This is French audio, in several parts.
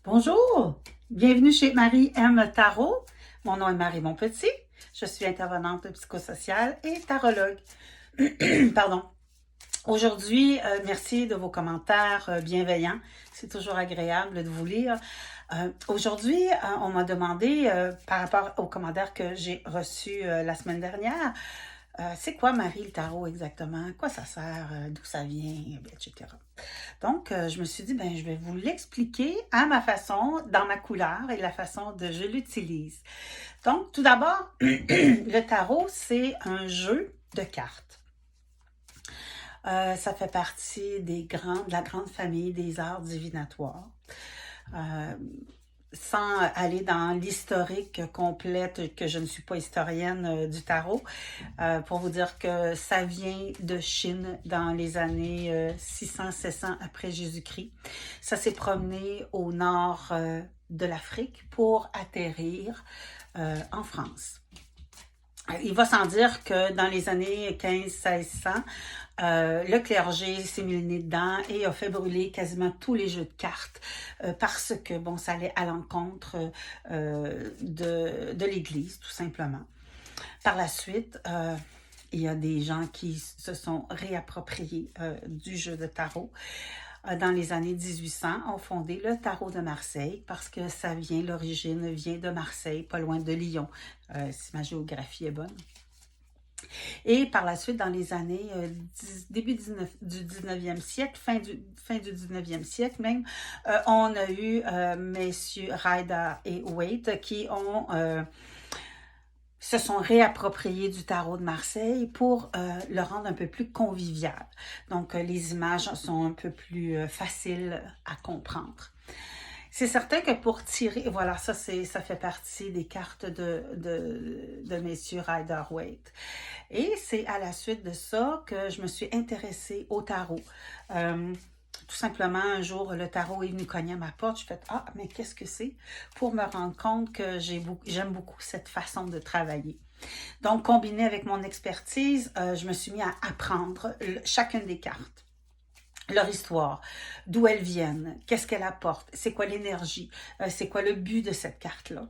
Bonjour, bienvenue chez Marie M. Tarot. Mon nom est Marie Monpetit. Je suis intervenante psychosociale et tarologue. Pardon. Aujourd'hui, merci de vos commentaires bienveillants. C'est toujours agréable de vous lire. Aujourd'hui, on m'a demandé, par rapport aux commentaires que j'ai reçus la semaine dernière, c'est quoi Marie le tarot exactement? À quoi ça sert? D'où ça vient? Etc. Donc, je me suis dit, ben, je vais vous l'expliquer à ma façon, dans ma couleur et la façon dont je l'utilise. Donc, tout d'abord, le tarot, c'est un jeu de cartes. Ça fait partie de la grande famille des arts divinatoires. Sans aller dans l'historique complète, que je ne suis pas historienne du tarot, pour vous dire que ça vient de Chine dans les années 600-700 après Jésus-Christ. Ça s'est promené au nord de l'Afrique pour atterrir en France. Il va sans dire que dans les années 15-1600, le clergé s'est mis le nez dedans et a fait brûler quasiment tous les jeux de cartes parce que, bon, ça allait à l'encontre de l'Église, tout simplement. Par la suite, il y a des gens qui se sont réappropriés du jeu de tarot. Dans les années 1800, ont fondé le tarot de Marseille parce que l'origine vient de Marseille, pas loin de Lyon, si ma géographie est bonne. Et par la suite, dans les années début du 19e siècle, fin du 19e siècle même, on a eu messieurs Rider et Waite qui se sont réappropriés du tarot de Marseille pour le rendre un peu plus convivial. Donc, les images sont un peu plus faciles à comprendre. C'est certain que pour tirer, voilà, ça fait partie des cartes de messieurs Rider-Waite. Et c'est à la suite de ça que je me suis intéressée au tarot. Tout simplement, un jour, le tarot est venu cogner à ma porte. Je fais « Ah, mais qu'est-ce que c'est? » Pour me rendre compte que j'aime beaucoup cette façon de travailler. Donc, combiné avec mon expertise, je me suis mis à apprendre chacune des cartes. Leur histoire, d'où elles viennent, qu'est-ce qu'elles apportent, c'est quoi l'énergie, c'est quoi le but de cette carte-là,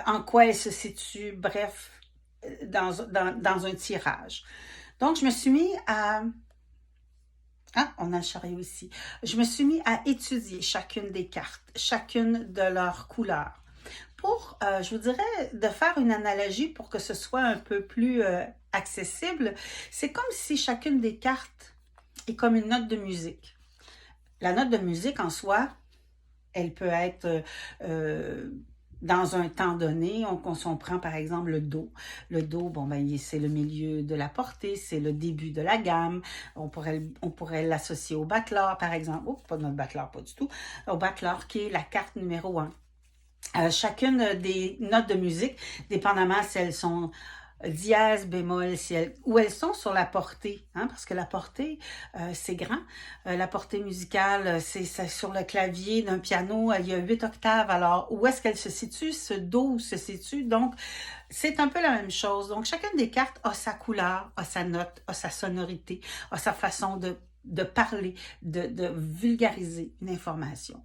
en quoi elle se situe, bref, dans un tirage. Donc, je me suis mis à... Ah, on a le chariot ici. Je me suis mis à étudier chacune des cartes, chacune de leurs couleurs, pour, je vous dirais, de faire une analogie pour que ce soit un peu plus accessible. C'est comme si chacune des cartes est comme une note de musique. La note de musique en soi, elle peut être dans un temps donné. On prend par exemple le Do. Le Do, bon, ben, c'est le milieu de la portée, c'est le début de la gamme. On pourrait l'associer au battleur, par exemple. Oh, pas notre battleur, pas du tout. Au battleur qui est la carte numéro 1. Chacune des notes de musique, dépendamment si elles sont dièse, bémol, où elles sont sur la portée, hein, parce que la portée, c'est grand. La portée musicale, c'est sur le clavier d'un piano, il y a 8 octaves. Alors, où est-ce qu'elle se situe? Ce Do se situe. Donc, c'est un peu la même chose. Donc, chacune des cartes a sa couleur, a sa note, a sa sonorité, a sa façon de parler, de vulgariser une information.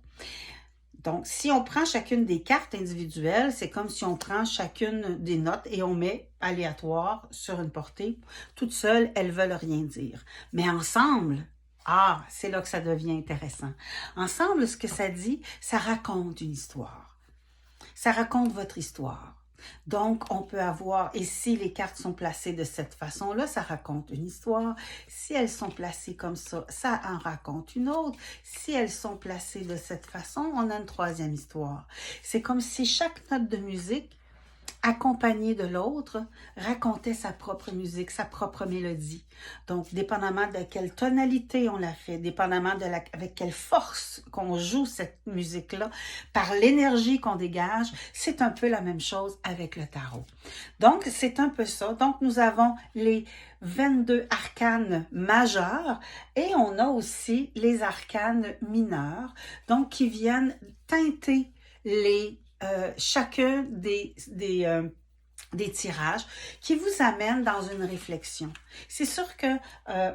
Donc, si on prend chacune des cartes individuelles, c'est comme si on prend chacune des notes et on met aléatoire sur une portée. Toutes seules, elles veulent rien dire. Mais ensemble, ah, c'est là que ça devient intéressant. Ensemble, ce que ça dit, ça raconte une histoire. Ça raconte votre histoire. Donc, on peut avoir, et si les cartes sont placées de cette façon-là, ça raconte une histoire. Si elles sont placées comme ça en raconte une autre. Si elles sont placées de cette façon, on a une troisième histoire. C'est comme si chaque note de musique, accompagnée de l'autre, racontait sa propre musique, sa propre mélodie. Donc, dépendamment de quelle tonalité on la fait, dépendamment avec quelle force qu'on joue cette musique-là, par l'énergie qu'on dégage, c'est un peu la même chose avec le tarot. Donc, c'est un peu ça. Donc, nous avons les 22 arcanes majeurs et on a aussi les arcanes mineurs, donc qui viennent teinter chacun des tirages qui vous amènent dans une réflexion. C'est sûr que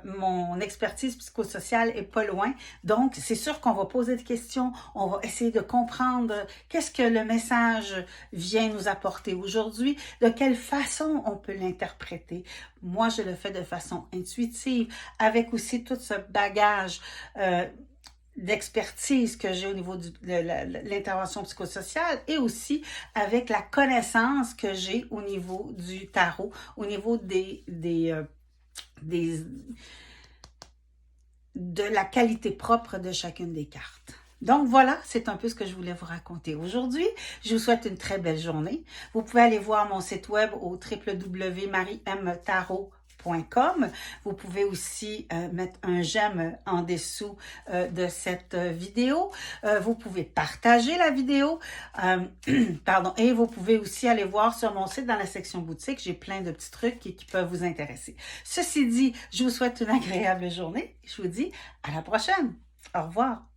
mon expertise psychosociale est pas loin, donc c'est sûr qu'on va poser des questions, on va essayer de comprendre qu'est-ce que le message vient nous apporter aujourd'hui, de quelle façon on peut l'interpréter. Moi, je le fais de façon intuitive, avec aussi tout ce bagage d'expertise que j'ai au niveau de l'intervention psychosociale et aussi avec la connaissance que j'ai au niveau du tarot, au niveau de la qualité propre de chacune des cartes. Donc voilà, c'est un peu ce que je voulais vous raconter aujourd'hui. Je vous souhaite une très belle journée. Vous pouvez aller voir mon site web au www.mariemtarot.com. Vous pouvez aussi mettre un j'aime en dessous de cette vidéo. Vous pouvez partager la vidéo. Pardon. Et vous pouvez aussi aller voir sur mon site dans la section boutique. J'ai plein de petits trucs qui peuvent vous intéresser. Ceci dit, je vous souhaite une agréable journée. Je vous dis à la prochaine. Au revoir.